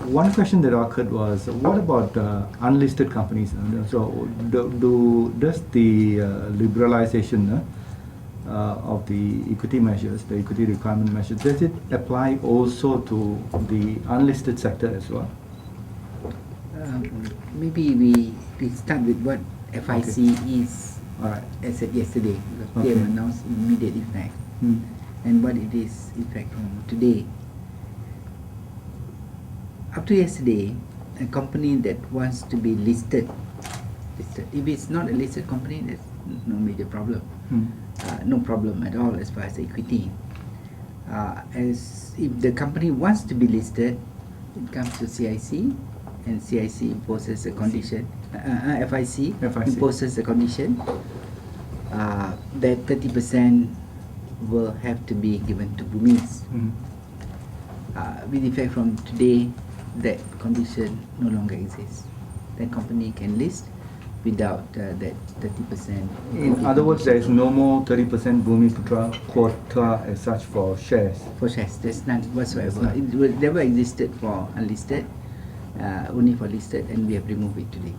one question that occurred was, what about unlisted companies? So, does the liberalization of the equity measures, the equity requirement measures, does it apply also to the unlisted sector as well? Maybe we start with what FIC is. All right. As said yesterday, the PM announced immediate effect, and what it is effect from today. Up to yesterday, a company that wants to be listed, if it's not a listed company, there's no major problem. No problem at all as far as equity. As if the company wants to be listed, it comes to CIC, and CIC imposes a condition. FIC imposes a condition that 30% will have to be given to Bumis. With effect from today, that condition no longer exists. That company can list without that 30%. In other words, there is no more 30% Bumiputra quota as such for shares. For shares, there's none whatsoever. It never existed for unlisted, only for listed, and we have removed it today.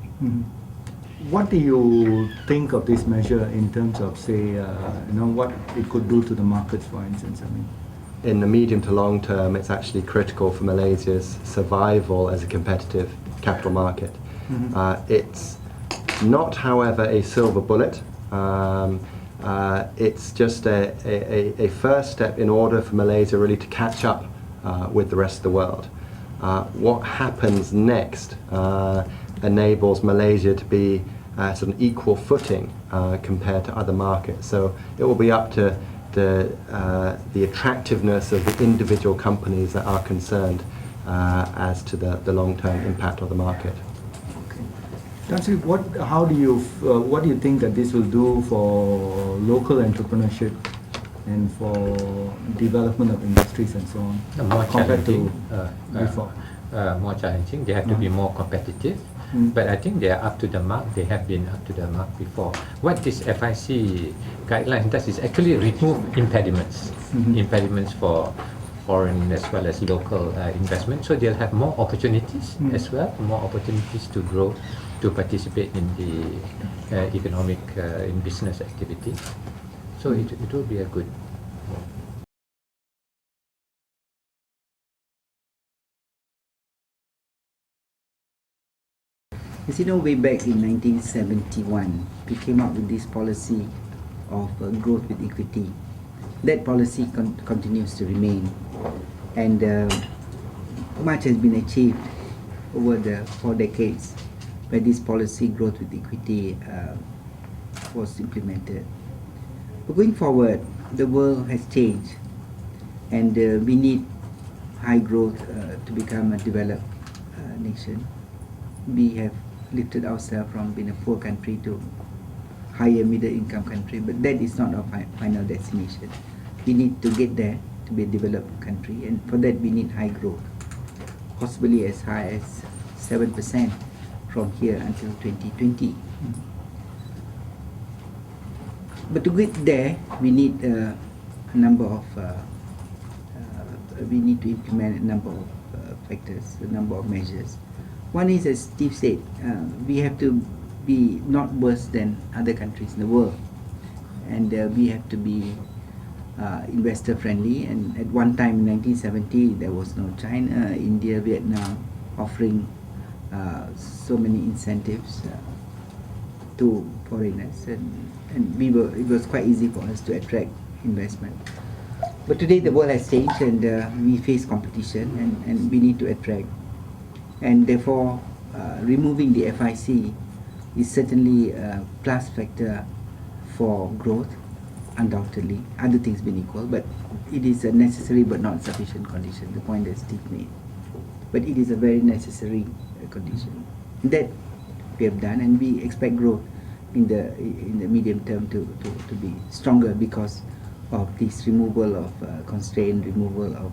What do you think of this measure in terms of, say, what it could do to the markets, for instance? I mean, in the medium to long term, it's actually critical for Malaysia's survival as a competitive capital market. It's not, however, a silver bullet. It's just a first step in order for Malaysia really to catch up with the rest of the world. What happens next enables Malaysia to be sort of equal footing compared to other markets. So it will be up to the attractiveness of the individual companies that are concerned as to the long-term impact of the market. Najib, what do you think that this will do for local entrepreneurship and for development of industries and so on? More compared challenging. to before? More challenging. They have to be more competitive. But I think they are up to the mark. They have been up to the mark before. What this FIC guideline does is actually remove impediments. Impediments for foreign as well as local investment. So they'll have more opportunities as well, more opportunities to grow, to participate in the economic in business activities. So it will be a good move. As you know, way back in 1971, we came up with this policy of growth with equity. That policy continues to remain, and much has been achieved over the 4 decades where this policy, growth with equity, was implemented. But going forward, the world has changed, and we need high growth to become a developed nation. We have lifted ourselves from being a poor country to higher middle income country, but that is not our final destination. We need to get there to be a developed country, and for that we need high growth, possibly as high as 7% from here until 2020. But to get there, we need a number of we need to implement a number of factors, a number of measures. One is, as Steve said, we have to be not worse than other countries in the world, and we have to be investor friendly. And at one time in 1970, there was no China, India, Vietnam offering so many incentives to foreigners, and it was quite easy for us to attract investment. But today the world has changed, and we face competition, and we need to attract, and therefore removing the FIC is certainly a plus factor for growth, undoubtedly, other things being equal, but it is a necessary but not sufficient condition, the point that Steve made. But it is a very necessary condition that we have done, and we expect growth in the medium term to be stronger because of this removal of constraint, removal of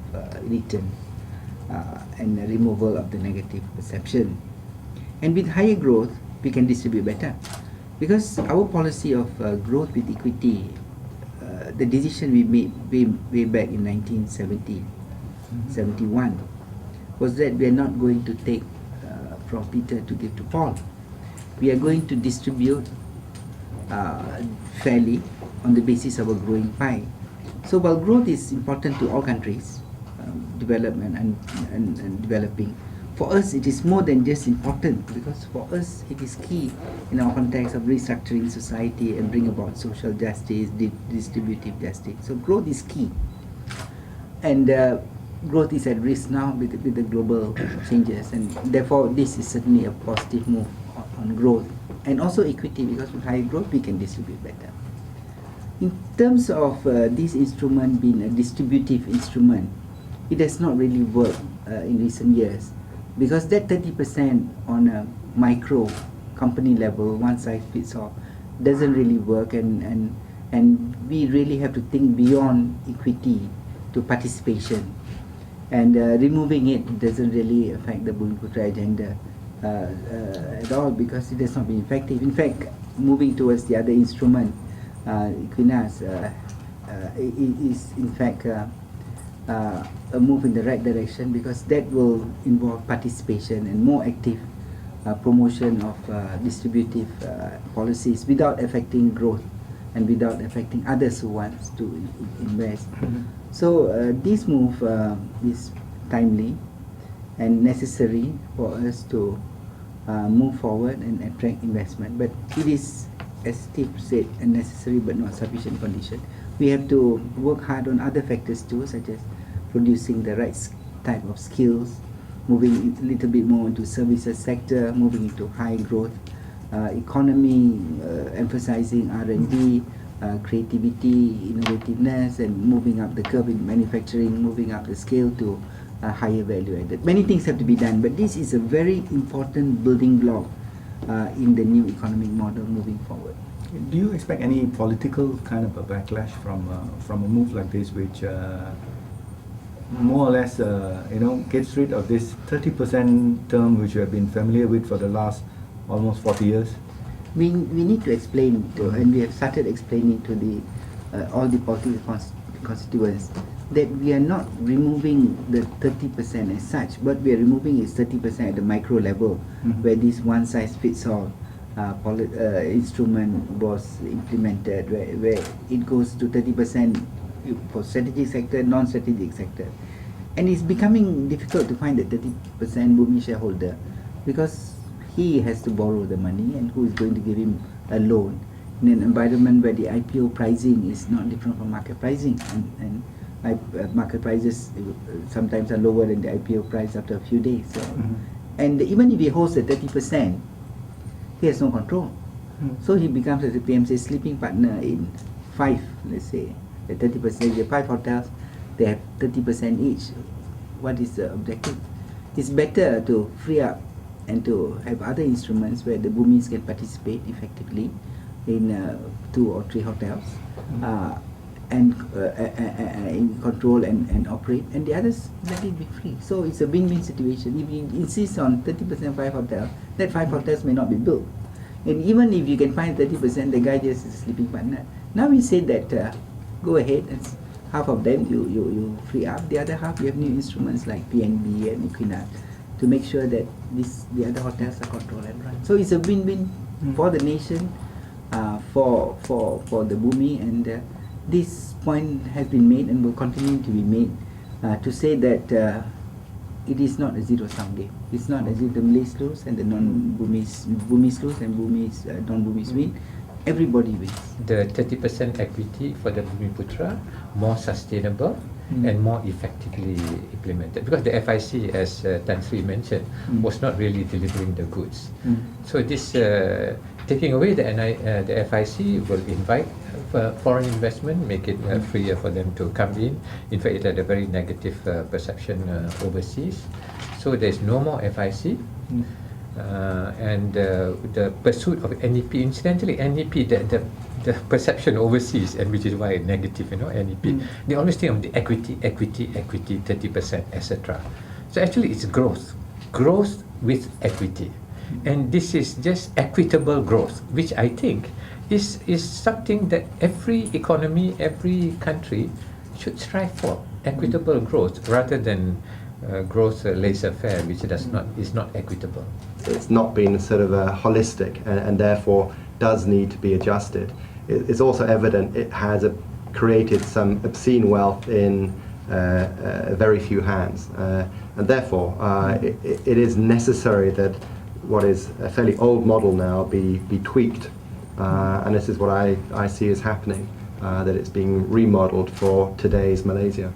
return, and removal of the negative perception. And with higher growth, we can distribute better, because our policy of growth with equity, the decision we made way back in 1970, 71, was that we are not going to take from Peter to give to Paul. We are going to distribute fairly on the basis of a growing pie. So while growth is important to all countries, development and developing, for us it is more than just important, because for us it is key in our context of restructuring society and bring about social justice, distributive justice. So growth is key, and growth is at risk now with the global changes, and therefore this is certainly a positive move on growth and also equity, because with high growth we can distribute better. In terms of this instrument being a distributive instrument, it has not really worked in recent years, because that 30% on a micro company level, one size fits all, doesn't really work, and we really have to think beyond equity to participation, and removing it doesn't really affect the Bumiputra agenda at all, because it has not been effective. In fact, moving towards the other instrument, Equinas, is in fact a move in the right direction, because that will involve participation and more active promotion of distributive policies without affecting growth and without affecting others who want to invest. So this move is timely and necessary for us to move forward and attract investment. But it is, as Steve said, a necessary but not sufficient condition. We have to work hard on other factors too, such as producing the right type of skills, moving a little bit more into services sector, moving into high growth economy, emphasizing R&D, creativity, innovativeness, and moving up the curve in manufacturing, moving up the scale to higher value added. Many things have to be done, but this is a very important building block in the new economic model moving forward. Do you expect any political kind of a backlash from a move like this, which more or less gets rid of this 30% term which we have been familiar with for the last almost 40 years? We need to explain to, and we have started explaining to the all the political constituents, that we are not removing the 30% as such, but we are removing is 30% at the micro level, where this one size fits all instrument was implemented, where it goes to 30% for strategic sector, non-strategic sector, and it's becoming difficult to find the 30% Bumi shareholder, because he has to borrow the money, and who is going to give him a loan in an environment where the IPO pricing is not different from market pricing, and market prices sometimes are lower than the IPO price after a few days. So, and even if he holds the 30%, he has no control. So he becomes, as the PM says, sleeping partner in 5, let's say, the 30%. The 5 hotels, they have 30% each. What is the objective? It's better to free up and to have other instruments where the Bumis can participate effectively in 2 or 3 hotels, and in control and operate, and the others let it be free. So it's a win-win situation. If you insist on 30% 5 hotels, that 5 hotels may not be built, and even if you can find 30%, the guy just is a sleeping partner. Now we say that go ahead, and half of them you free up, the other half you have new instruments like PNB and Equinas to make sure that the other hotels are controlled and run. So it's a win-win for the nation, for the Bumi, and this point has been made and will continue to be made, to say that it is not a zero-sum game. It's not as if the Malays lose and the Bumis lose and non-Bumis win. Everybody wins. The 30% equity for the Bumiputra more sustainable and more effectively implemented, because the FIC, as Tan Sri mentioned, was not really delivering the goods. So this taking away the FIC will invite foreign investment, make it freer for them to come in. In fact, it had a very negative perception overseas. So there's no more FIC. And the pursuit of NEP, incidentally, NEP, the perception overseas, and which is why negative, NEP, they always think of the equity, 30%, etc. So actually it's growth with equity. And this is just equitable growth, which I think is something that every economy, every country should strive for, equitable growth, rather than gross laissez-faire, which is not equitable. It's not been sort of holistic, and therefore does need to be adjusted. It's also evident it has created some obscene wealth in very few hands, and therefore it is necessary that what is a fairly old model now be tweaked, and this is what I see as happening, that it's being remodeled for today's Malaysia.